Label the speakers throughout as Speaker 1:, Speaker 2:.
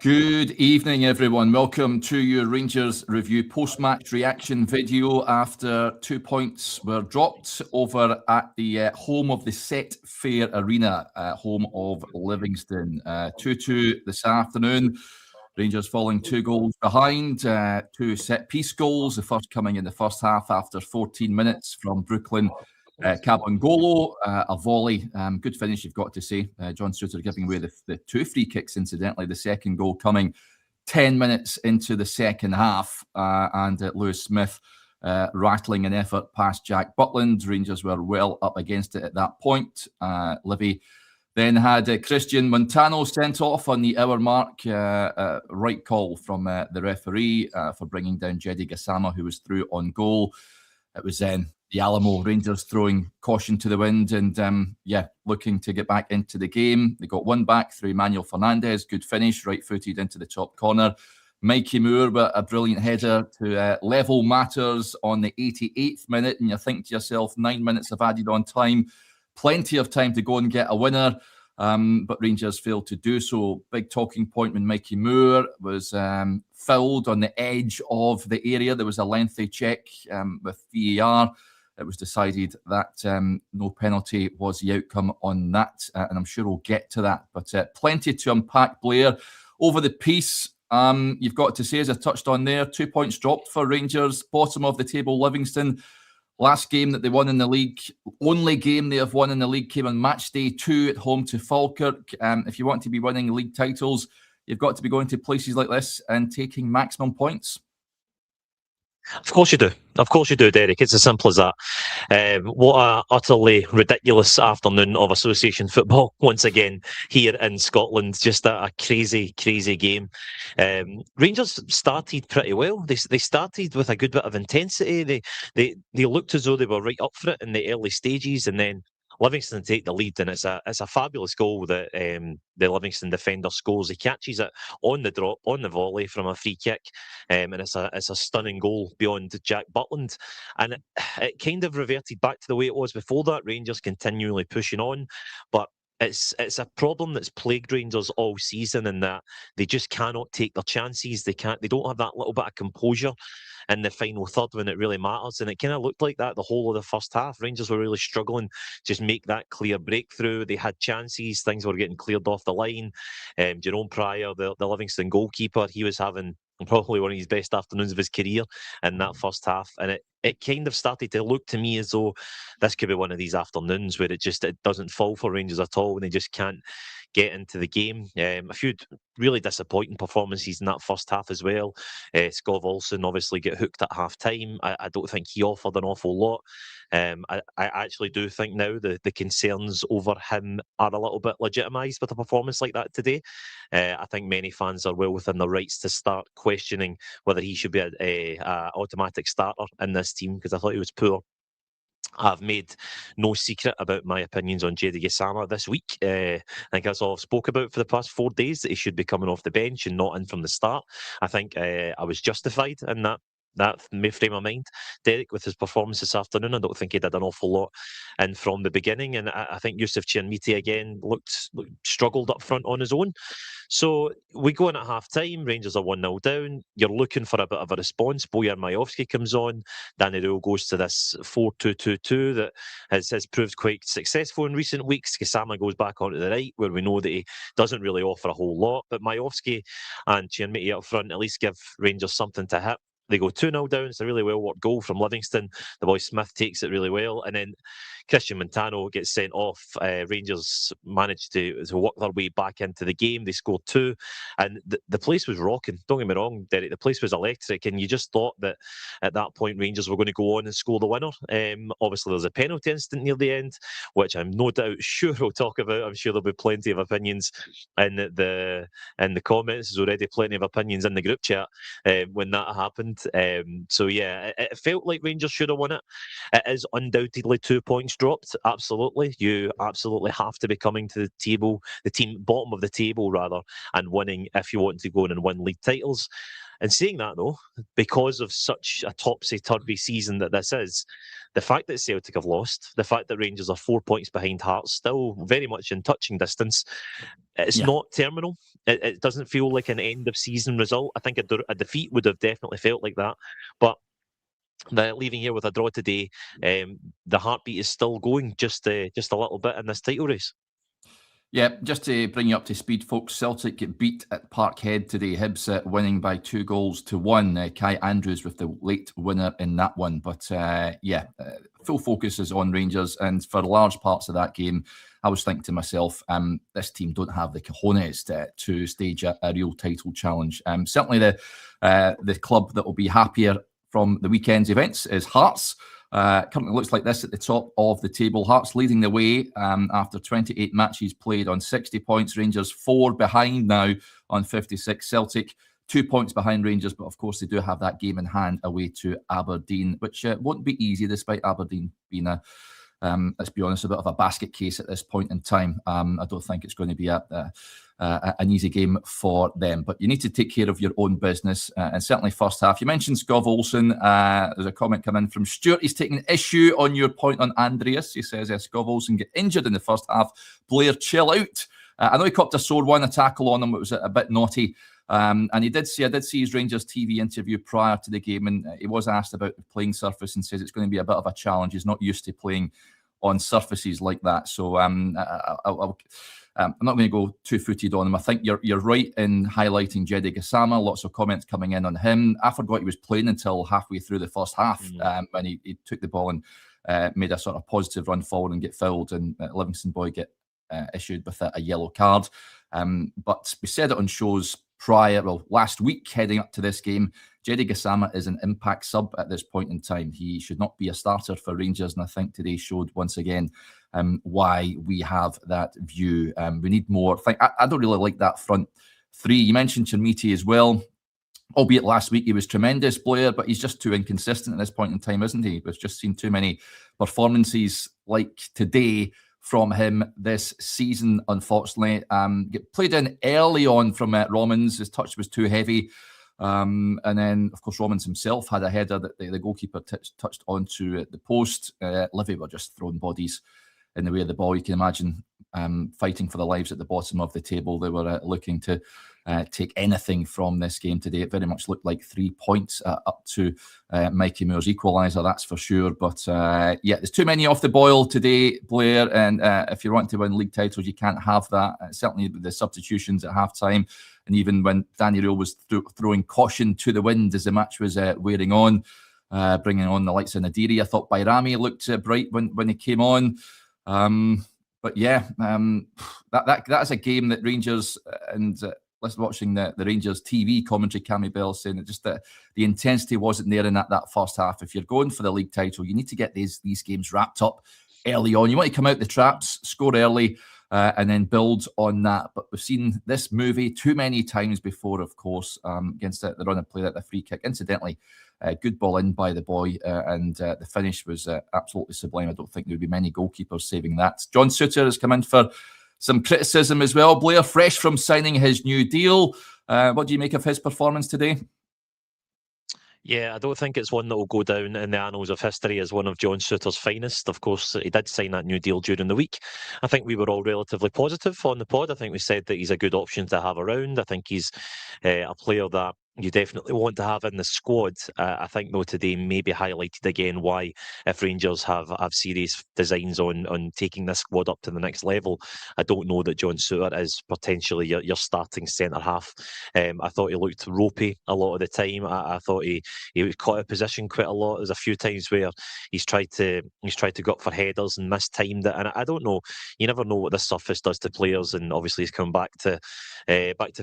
Speaker 1: Good evening, everyone. Welcome to your Rangers Review post-match reaction video after 2 points were dropped over at the home of the Set Fair Arena, home of Livingston. 2-2 this afternoon. Rangers falling 2 goals behind, 2 set-piece goals, the first coming in the first half after 14 minutes from Brooklyn Cabangolo, a volley. Good finish, you've got to say. John Suter giving away the 2 free kicks, incidentally. The second goal coming 10 minutes into the second half. And Lewis Smith rattling an effort past Jack Butland. Rangers were well up against it at that point. Livi then had Christian Montano sent off on the hour mark. Right call from the referee for bringing down Jedi Gassama, who was through on goal. It was then the Alamo Rangers throwing caution to the wind and, looking to get back into the game. They got one back through Emmanuel Fernandez. Good finish, right-footed into the top corner. Mikey Moore with a brilliant header to level matters on the 88th minute. And you think to yourself, 9 minutes of added on time. Plenty of time to go and get a winner. But Rangers failed to do so. Big talking point when Mikey Moore was fouled on the edge of the area. There was a lengthy check with VAR. It was decided that no penalty was the outcome on that. And I'm sure we'll get to that. But plenty to unpack, Blair. Over the piece, you've got to say, as I touched on there, 2 points dropped for Rangers. Bottom of the table, Livingston. Last game that they won in the league, only game they have won in the league, came on match day 2 at home to Falkirk. If you want to be winning league titles, you've got to be going to places like this and taking maximum points.
Speaker 2: Of course you do. Of course you do, Derek. It's as simple as that. What a utterly ridiculous afternoon of association football once again here in Scotland. Just a crazy, crazy game. Rangers started pretty well. They started with a good bit of intensity. They looked as though they were right up for it in the early stages, and then Livingston take the lead, and it's a fabulous goal that the Livingston defender scores. He catches it on the drop, on the volley from a free kick, and it's a stunning goal beyond Jack Butland. And it kind of reverted back to the way it was before that. Rangers continually pushing on, but it's a problem that's plagued Rangers all season, in that they just cannot take their chances. They don't have that little bit of composure in the final third when it really matters. And it kind of looked like that the whole of the first half. Rangers were really struggling to just make that clear breakthrough. They had chances, things were getting cleared off the line. Jerome Pryor, the Livingston goalkeeper, he was having probably one of his best afternoons of his career in that first half. And it kind of started to look to me as though this could be one of these afternoons where it doesn't fall for Rangers at all, and they just can't get into the game. A few really disappointing performances in that first half as well. Skov Olsen obviously get hooked at half time. I don't think he offered an awful lot. I actually do think now the concerns over him are a little bit legitimised with a performance like that today. I think many fans are well within their rights to start questioning whether he should be a automatic starter in this team, because I thought he was poor. I've made no secret about my opinions on Jedi Gassama this week. I think that's all I've spoke about for the past 4 days, that he should be coming off the bench and not in from the start. I think I was justified in that frame of mind. Derek, with his performance this afternoon, I don't think he did an awful lot in from the beginning, and I think Yusuf Chianmiti again struggled up front on his own. So we go in at half time, Rangers are 1-0 down. You're looking for a bit of a response. Bojan Majowski comes on, Danny Rule goes to this 4-2-2-2 that has proved quite successful in recent weeks. Gassama goes back onto the right, where we know that he doesn't really offer a whole lot, but Majowski and Chianmiti up front at least give Rangers something to hit. They go 2-0 down. It's a really well-worked goal from Livingston. The boy Smith takes it really well. And then Christian Montano gets sent off. Rangers managed to work their way back into the game. They scored 2. And the place was rocking. Don't get me wrong, Derek. The place was electric. And you just thought that at that point, Rangers were going to go on and score the winner. Obviously, there's a penalty incident near the end, which I'm no doubt sure we'll talk about. I'm sure there'll be plenty of opinions in the comments. There's already plenty of opinions in the group chat when that happened. So yeah, it felt like Rangers should have won it. It is undoubtedly 2 points dropped. Absolutely, you absolutely have to be coming to the table, the team bottom of the table rather, and winning if you want to go in and win league titles. And saying that, though, because of such a topsy-turvy season that this is, the fact that Celtic have lost, the fact that Rangers are 4 points behind Hearts, still very much in touching distance, it's not terminal. It doesn't feel like an end-of-season result. I think a defeat would have definitely felt like that. But leaving here with a draw today, the heartbeat is still going just a little bit in this title race.
Speaker 1: Yeah, just to bring you up to speed, folks, Celtic get beat at Parkhead today. Hibs winning by 2-1. Kai Andrews with the late winner in that one. But full focus is on Rangers. And for large parts of that game, I was thinking to myself, this team don't have the cojones to stage a real title challenge. Certainly the club that will be happier from the weekend's events is Hearts. Currently looks like this at the top of the table. Hearts leading the way after 28 matches played on 60 points. Rangers 4 behind now on 56. Celtic 2 points behind Rangers, but of course they do have that game in hand away to Aberdeen, which won't be easy despite Aberdeen being let's be honest, a bit of a basket case at this point in time. I don't think it's going to be an easy game for them, but you need to take care of your own business, and certainly first half. You mentioned Skov Olsen. There's a comment coming in from Stuart. He's taking issue on your point on Andreas. He says Skov Olsen get injured in the first half. Blair, chill out. I know he copped a sore one, a tackle on him. It was a bit naughty. And I did see his Rangers TV interview prior to the game, and he was asked about the playing surface and says it's going to be a bit of a challenge. He's not used to playing on surfaces like that. So I'm not going to go two-footed on him. I think you're right in highlighting Jedi Gassama. Lots of comments coming in on him. I forgot he was playing until halfway through the first half when he took the ball and made a sort of positive run forward and get fouled, and Livingston boy get issued with a yellow card. But we said it on shows last week heading up to this game, Jedi Gassama is an impact sub at this point in time. He should not be a starter for Rangers, and I think today showed once again why we have that view. We need more. I don't really like that front three. You mentioned Chermiti as well, albeit last week he was tremendous, Blair, but he's just too inconsistent at this point in time, isn't he? We've just seen too many performances like today from him this season, unfortunately. Get played in early on from Romans. His touch was too heavy. And then, of course, Romans himself had a header that the goalkeeper touched onto the post. Livi were just throwing bodies in the way of the ball. You can imagine fighting for their lives at the bottom of the table. They were looking to take anything from this game today. It very much looked like 3 points up to Mikey Moore's equaliser, that's for sure. But there's too many off the boil today, Blair. And if you want to win league titles, you can't have that. Certainly the substitutions at half-time. And even when Danny Rule was throwing caution to the wind as the match was wearing on, bringing on the likes of Nadiri, I thought Bayrami looked bright when he came on. But yeah, that's a game that Rangers and watching the Rangers TV commentary, Cammy Bell saying that just the intensity wasn't there in that first half. If you're going for the league title, you need to get these games wrapped up early on. You want to come out the traps, score early, and then build on that. But we've seen this movie too many times before, of course, against the run and play, the free kick. Incidentally, good ball in by the boy, and the finish was absolutely sublime. I don't think there would be many goalkeepers saving that. John Suter has come in for some criticism as well. Blair, fresh from signing his new deal. What do you make of his performance today?
Speaker 2: Yeah, I don't think it's one that will go down in the annals of history as one of John Suter's finest. Of course, he did sign that new deal during the week. I think we were all relatively positive on the pod. I think we said that he's a good option to have around. I think he's a player that you definitely want to have in the squad. I think, though, today maybe highlighted again why, if Rangers have serious designs on taking this squad up to the next level, I don't know that John Suter is potentially your starting centre-half. I thought he looked ropey a lot of the time. I thought he caught a position quite a lot. There's a few times where he's tried to go up for headers and mistimed it. And I don't know. You never know what this surface does to players. And obviously he's come back to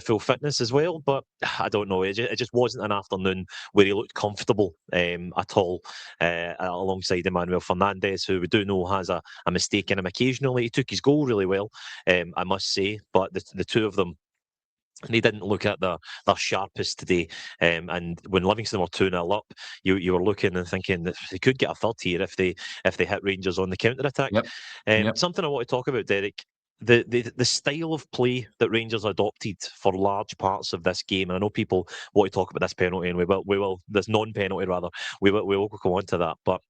Speaker 2: full fitness as well. But I don't know. It just wasn't an afternoon where he looked comfortable at all alongside Emmanuel Fernandez, who we do know has a mistake in him occasionally. He took his goal really well, I must say. But the two of them, they didn't look at their sharpest today. And when Livingston were 2-0 up, you were looking and thinking that they could get a third here if they hit Rangers on the counter-attack.
Speaker 1: Yep.
Speaker 2: Something I want to talk about, Derek. the style of play that Rangers adopted for large parts of this game, and I know people want to talk about this penalty, and we will this non-penalty rather, we will come on to that, but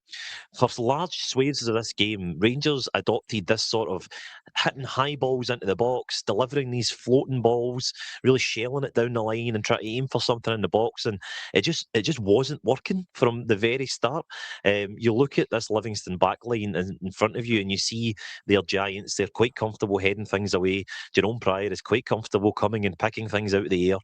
Speaker 2: for large swathes of this game, Rangers adopted this sort of hitting high balls into the box, delivering these floating balls, really shelling it down the line and trying to aim for something in the box, and it just wasn't working from the very start. You look at this Livingston backline in front of you, and you see their giants. They're quite comfortable heading things away. Jerome Pryor is quite comfortable coming and picking things out of the air.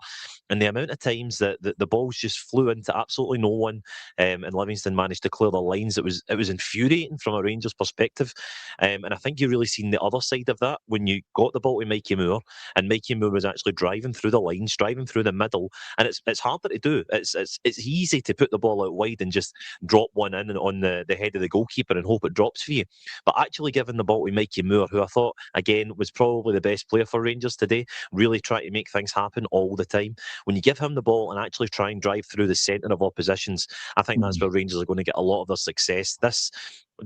Speaker 2: And the amount of times that the balls just flew into absolutely no one, and Livingston managed to clear the lines, it was infuriating from a Rangers perspective. And I think you really seen the other side of that when you got the ball to Mikey Moore, and Mikey Moore was actually driving through the lines, driving through the middle, and it's harder to do. It's easy to put the ball out wide and just drop one in on the head of the goalkeeper and hope it drops for you. But actually giving the ball to Mikey Moore, who I thought again was probably the best player for Rangers today, really trying to make things happen all the time. When you give him the ball and actually try and drive through the centre of oppositions, I think that's where Rangers are going to get a lot of their success. This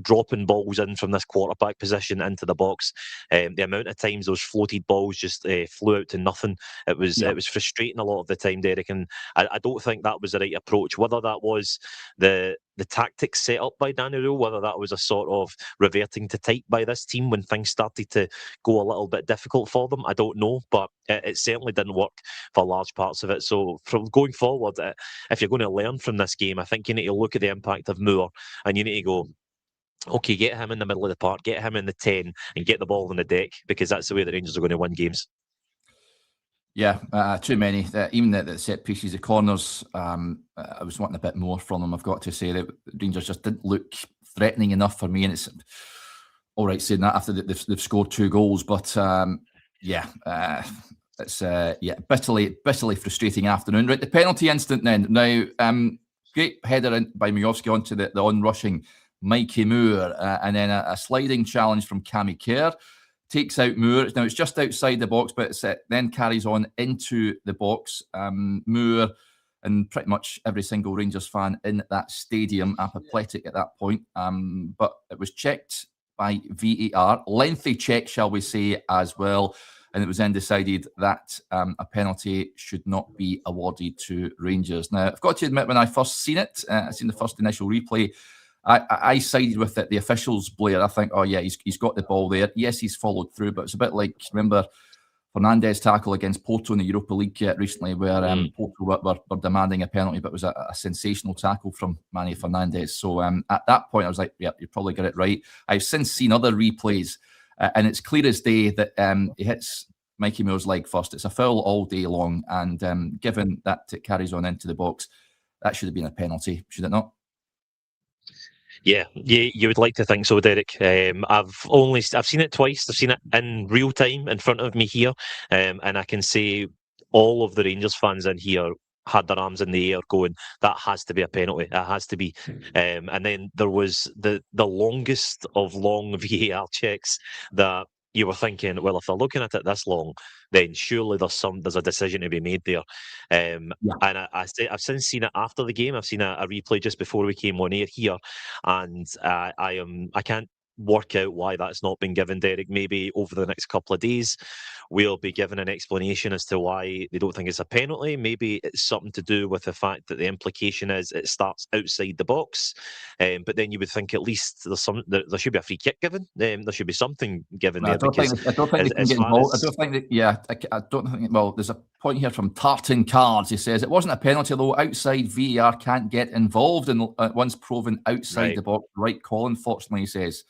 Speaker 2: dropping balls in from this quarterback position into the box, the amount of times those floated balls just flew out to nothing, it was frustrating a lot of the time, Derek, and I don't think that was the right approach. Whether that was the tactics set up by Danny Rule, whether that was a sort of reverting to type by this team when things started to go a little bit difficult for them, I don't know, but it certainly didn't work for large parts of it. So from going forward, if you're going to learn from this game, I think you need to look at the impact of Moore, and you need to go, okay, get him in the middle of the park, get him in the 10, and get the ball on the deck, because that's the way the Rangers are going to win games.
Speaker 1: Yeah, too many. Even the set pieces, the corners, I was wanting a bit more from them, I've got to say. That Rangers just didn't look threatening enough for me, and it's all right saying that after they've scored 2 goals, but it's bitterly frustrating afternoon. Right, the penalty instant then. Now, great header in by Miovski onto the on-rushing Mikey Moore, and then a sliding challenge from Cammy Kerr. Takes out Moore. Now, it's just outside the box, but it then carries on into the box. Moore and pretty much every single Rangers fan in that stadium apoplectic at that point. But it was checked by VAR. Lengthy check, shall we say, as well. And it was then decided that a penalty should not be awarded to Rangers. Now, I've got to admit, when I first seen it, I seen the first initial replay, I sided with it, the officials, Blair. I think, oh yeah, he's got the ball there. Yes, he's followed through, but it's a bit like, remember Fernandez tackle against Porto in the Europa League recently, where Porto were demanding a penalty, but it was a sensational tackle from Manny Fernandez. So at that point, I was like, yeah, you probably got it right. I've since seen other replays, and it's clear as day that he hits Mikey Moore's leg first. It's a foul all day long, and given that it carries on into the box, that should have been a penalty, should it not?
Speaker 2: Yeah, you would like to think so, Derek. I've seen it twice. I've seen it in real time in front of me here, and I can say all of the Rangers fans in here had their arms in the air going, that has to be a penalty. It has to be. And then there was the longest of long VAR checks that you were thinking, well, if they're looking at it this long, then surely there's a decision to be made there. And I've since seen it after the game. I've seen a replay just before we came on air here, and I can't work out why that's not been given, Derek. Maybe over the next couple of days we'll be given an explanation as to why they don't think it's a penalty. Maybe it's something to do with the fact that the implication is it starts outside the box, but then you would think at least there should be a free kick given. There should be something given there.
Speaker 1: I don't think they can get involved. I don't think. Well, there's a point here from Tartan Cards. He says it wasn't a penalty, though. Outside VAR can't get involved, and once proven outside the box, right call. Unfortunately, he says.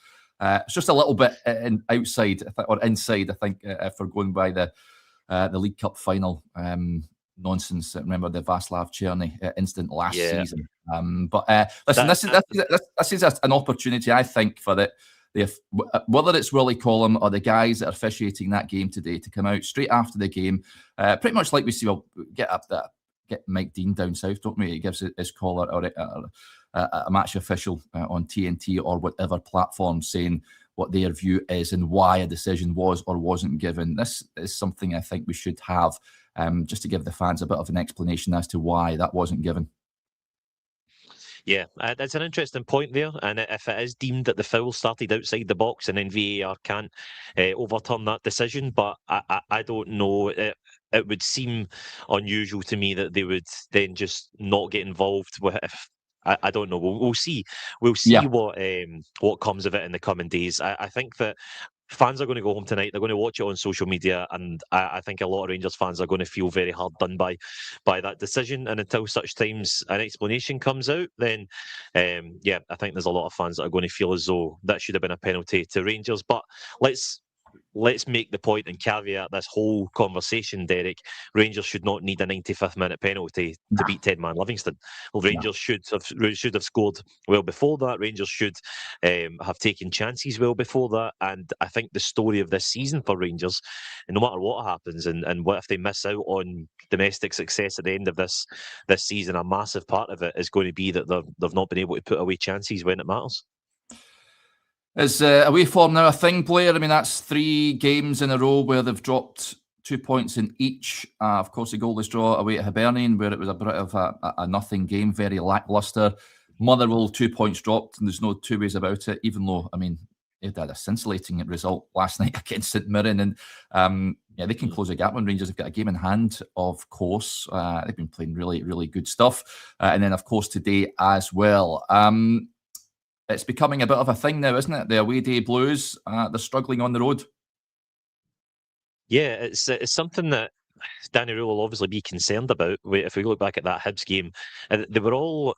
Speaker 1: It's just a little bit outside or inside, I think, if we're going by the League Cup final nonsense. Remember the Václav Černý incident last season. But listen, this is an opportunity, I think, for whether it's Willie Collum or the guys that are officiating that game today to come out straight after the game, pretty much like we see. Well, get Mike Dean down south, don't we? He gives his caller or a match official on TNT or whatever platform saying what their view is and why a decision was or wasn't given. This is something I think we should have, just to give the fans a bit of an explanation as to why that wasn't given.
Speaker 2: Yeah, that's an interesting point there. And if it is deemed that the foul started outside the box and then VAR can't overturn that decision, but I don't know. It would seem unusual to me that they would then just not get involved with. I don't know. We'll see. We'll see
Speaker 1: Yeah.
Speaker 2: what comes of it in the coming days. I think that fans are going to go home tonight. They're going to watch it on social media, and I think a lot of Rangers fans are going to feel very hard done by that decision. And until such times an explanation comes out, then yeah, I think there's a lot of fans that are going to feel as though that should have been a penalty to Rangers. But let's make the point and caveat this whole conversation, Derek. Rangers should not need a 95th minute penalty to beat 10-man Livingston. Well, Rangers should have scored well before that. Rangers should have taken chances well before that. And I think the story of this season for Rangers, and no matter what happens, and what if they miss out on domestic success at the end of this season, a massive part of it is going to be that they've not been able to put away chances when it matters.
Speaker 1: Is away form now a thing, Blair? I mean, that's 3 games in a row where they've dropped 2 points in each. Of course, the goalless draw away at Hibernian, where it was a bit of a nothing game, very lacklustre. Motherwell, 2 points dropped, and there's no two ways about it, even though, I mean, they had a scintillating result last night against St Mirren, and yeah, they can close a gap on Rangers. They've got a game in hand, of course. They've been playing really, really good stuff. And then, of course, today as well. It's becoming a bit of a thing now, isn't it? The away day blues, they're struggling on the road.
Speaker 2: Yeah, it's something that Danny Rule will obviously be concerned about. If we look back at that Hibs game, they were all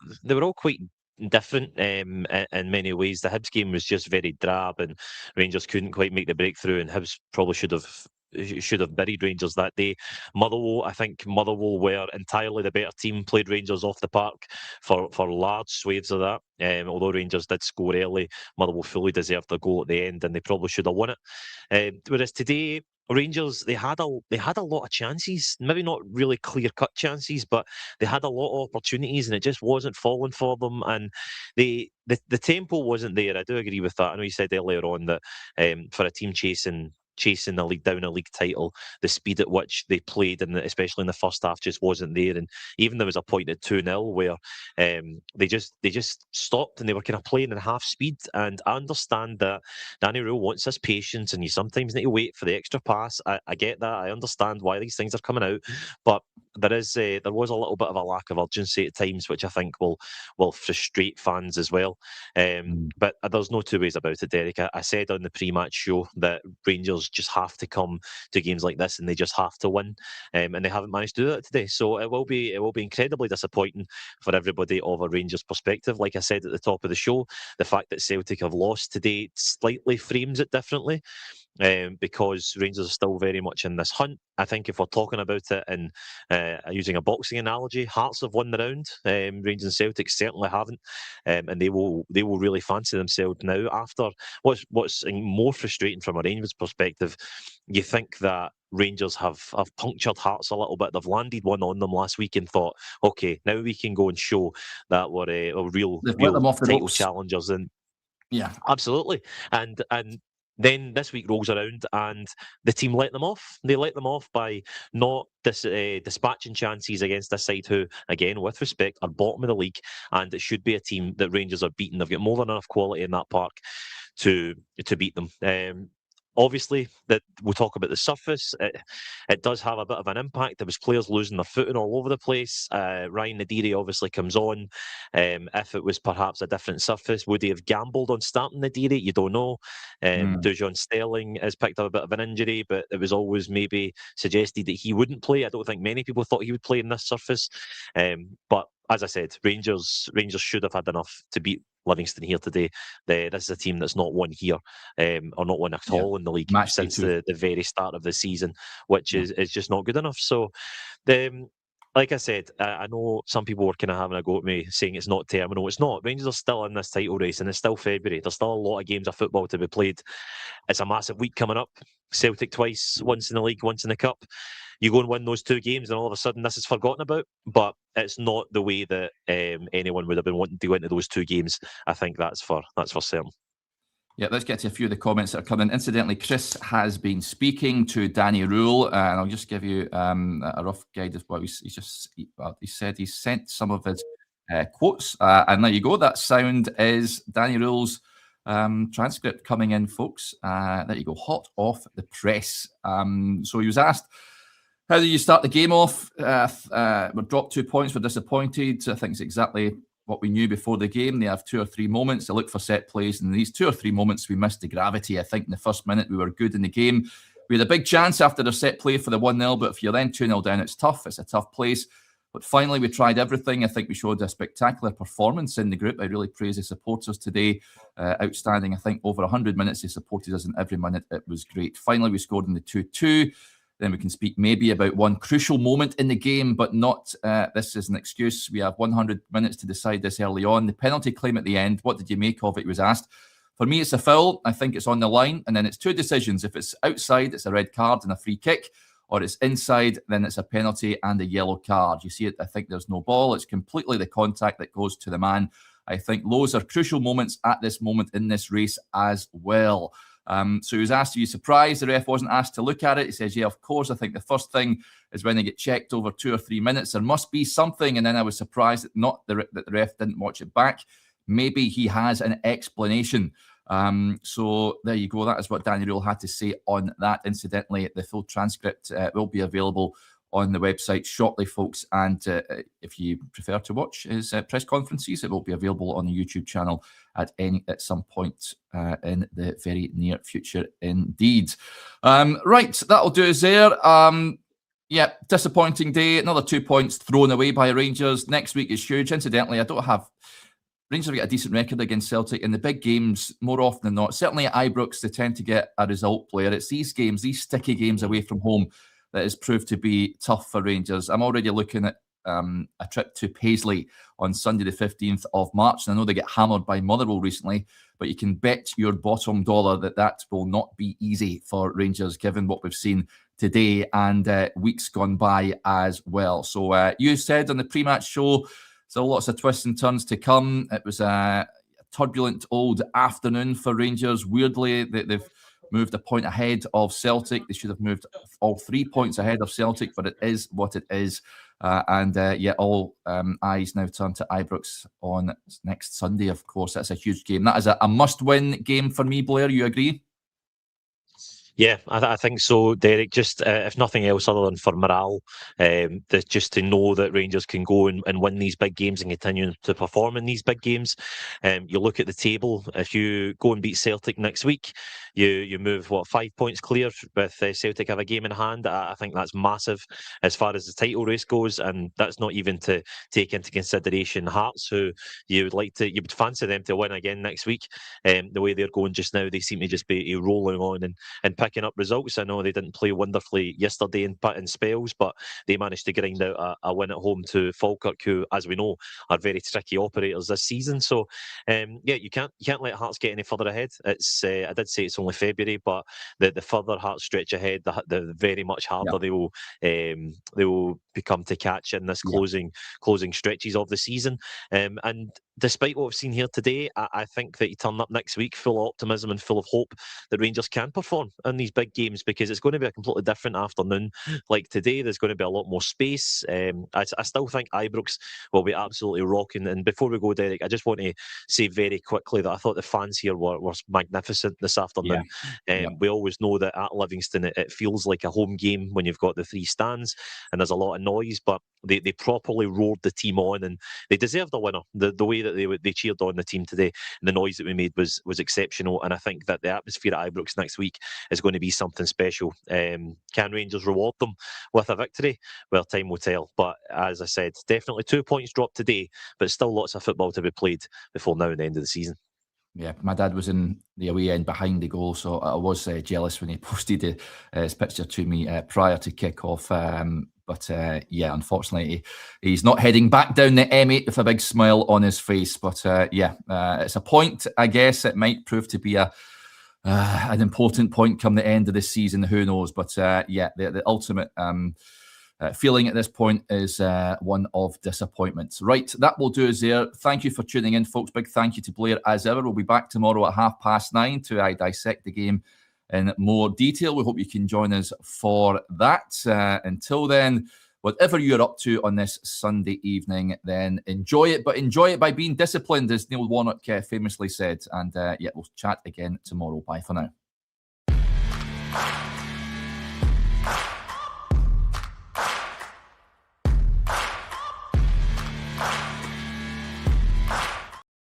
Speaker 2: quite different in many ways. The Hibs game was just very drab, and Rangers couldn't quite make the breakthrough, and Hibs probably should have buried Rangers that day. I think Motherwell were entirely the better team, played Rangers off the park for large swathes of that. Although Rangers did score early, Motherwell fully deserved their goal at the end, and they probably should have won it. Whereas today, Rangers, they had a lot of chances, maybe not really clear-cut chances, but they had a lot of opportunities, and it just wasn't falling for them. And the tempo wasn't there. I do agree with that. I know you said earlier on that for a team chasing the league down, a league title, the speed at which they played, and especially in the first half, just wasn't there. And even there was a point at 2-0 where they just stopped, and they were kind of playing in half speed. And I understand that Danny Rule wants his patience, and you sometimes need to wait for the extra pass. I get that. I understand why these things are coming out, but there was a little bit of a lack of urgency at times, which I think will frustrate fans as well. But there's no two ways about it, Derek. I said on the pre-match show that Rangers just have to come to games like this, and they just have to win, and they haven't managed to do that today. So it will be incredibly disappointing for everybody of a Rangers perspective. Like I said at the top of the show, the fact that Celtic have lost today slightly frames it differently. Because Rangers are still very much in this hunt. I think if we're talking about it and using a boxing analogy, Hearts have won the round. Rangers and Celtic certainly haven't, and they will really fancy themselves now. After what's more frustrating from a Rangers perspective, you think that Rangers have punctured Hearts a little bit. They've landed one on them last week and thought, okay, now we can go and show that we're a real title challengers. And
Speaker 1: yeah,
Speaker 2: absolutely. And then this week rolls around and the team let them off. They let them off by not dispatching chances against this side who, again, with respect, are bottom of the league, and it should be a team that Rangers are beaten. They've got more than enough quality in that park to beat them. Obviously, that we'll talk about the surface. It does have a bit of an impact. There was players losing their footing all over the place. Ryan Nadiri obviously comes on. If it was perhaps a different surface, would he have gambled on starting Nadiri? You don't know. Dujon Sterling has picked up a bit of an injury, but it was always maybe suggested that he wouldn't play. I don't think many people thought he would play in this surface. But as I said, Rangers should have had enough to beat Livingston here today. This is a team that's not won here, or not won at all in the league since the very start of the season, which is just not good enough. So, like I said, I know some people were kind of having a go at me saying it's not terminal. It's not. Rangers are still in this title race, and it's still February. There's still a lot of games of football to be played. It's a massive week coming up. Celtic twice, once in the league, once in the cup. You go and win those 2 games, and all of a sudden this is forgotten about. But it's not the way that anyone would have been wanting to go into those 2 games. I think that's for certain.
Speaker 1: Yeah, let's get to a few of the comments that are coming. Incidentally, Chris has been speaking to Danny Rule, and I'll just give you a rough guide of what he said. He sent some of his quotes. And there you go. That sound is Danny Rule's transcript coming in, folks. There you go. Hot off the press. So he was asked, how do you start the game off? We're dropped 2 points. We're disappointed. I think it's exactly what we knew before the game. They have 2 or 3 moments. They look for set plays. And in these 2 or 3 moments, we missed the gravity. I think in the first minute, we were good in the game. We had a big chance after the set play for the 1-0. But if you're then 2-0 down, it's tough. It's a tough place. But finally, we tried everything. I think we showed a spectacular performance in the group. I really praise the supporters today. Outstanding. I think over 100 minutes, they supported us in every minute. It was great. Finally, we scored in the 2-2. Then we can speak maybe about one crucial moment in the game, but not this is an excuse. We have 100 minutes to decide this early on. The penalty claim at the end, what did you make of it? He was asked. For me, it's a foul. I think it's on the line. And then it's 2 decisions. If it's outside, it's a red card and a free kick. Or it's inside, then it's a penalty and a yellow card. You see it, I think there's no ball. It's completely the contact that goes to the man. I think those are crucial moments at this moment in this race as well. So he was asked, are you surprised the ref wasn't asked to look at it? He says, yeah, of course. I think the first thing is when they get checked over 2 or 3 minutes, there must be something. And then I was surprised that the ref didn't watch it back. Maybe he has an explanation. So there you go. That is what Danny Rule had to say on that. Incidentally, the full transcript will be available on the website shortly, folks. And if you prefer to watch his press conferences, it will be available on the YouTube channel at some point in the very near future indeed. Right, that'll do us there. Yeah, disappointing day. Another 2 points thrown away by Rangers. Next week is huge. Incidentally, Rangers have got a decent record against Celtic in the big games more often than not. Certainly at Ibrox, they tend to get a result, Blair. It's these games, these sticky games away from home that has proved to be tough for Rangers. I'm already looking at a trip to Paisley on Sunday the 15th of March. And I know they get hammered by Motherwell recently, but you can bet your bottom dollar that will not be easy for Rangers, given what we've seen today and weeks gone by as well. So you said on the pre-match show, still lots of twists and turns to come. It was a turbulent old afternoon for Rangers. Weirdly, they've moved a point ahead of Celtic. They should have moved all 3 points ahead of Celtic, but it is what it is. All eyes now turn to Ibrox on next Sunday, of course. That's a huge game. That is a must-win game for me, Blair. You agree?
Speaker 2: Yeah, I think so, Derek. Just if nothing else other than for morale, just to know that Rangers can go and win these big games and continue to perform in these big games. You look at the table. If you go and beat Celtic next week, you move 5 points clear with Celtic have a game in hand. I think that's massive as far as the title race goes, and that's not even to take into consideration Hearts, who you would fancy them to win again next week. The way they're going just now, they seem to just be rolling on and picking up results. I know they didn't play wonderfully yesterday in spells, but they managed to grind out a win at home to Falkirk, who, as we know, are very tricky operators this season. So, you can't let Hearts get any further ahead. It's I did say it's only February, but the further Hearts stretch ahead, the very much harder they will become to catch in this closing stretches of the season. And despite what we've seen here today, I think that you turn up next week full of optimism and full of hope that Rangers can perform in these big games, because it's going to be a completely different afternoon. Like today, there's going to be a lot more space. I still think Ibrox will be absolutely rocking. And before we go, Derek, I just want to say very quickly that I thought the fans here were magnificent this afternoon. We always know that at Livingston, it feels like a home game when you've got the 3 stands and there's a lot of noise, but they properly roared the team on, and they deserved a winner. The way that they cheered on the team today and the noise that we made was exceptional, and I think that the atmosphere at Ibrox next week is going to be something special. Can Rangers reward them with a victory? Well, time will tell, but as I said, definitely 2 points dropped today, but still lots of football to be played before now and the end of the season.
Speaker 1: Yeah, my dad was in the away end behind the goal, so I was jealous when he posted his picture to me prior to kick-off. But unfortunately, he's not heading back down the M8 with a big smile on his face. But it's a point, I guess. It might prove to be an important point come the end of this season. Who knows? But the ultimate feeling at this point is one of disappointment. Right, that will do us there. Thank you for tuning in, folks. Big thank you to Blair as ever. We'll be back tomorrow at 9:30 to dissect the game in more detail. We hope you can join us for that. Until then, whatever you're up to on this Sunday evening, then enjoy it, but enjoy it by being disciplined, as Neil Warnock famously said. And we'll chat again tomorrow. Bye for now.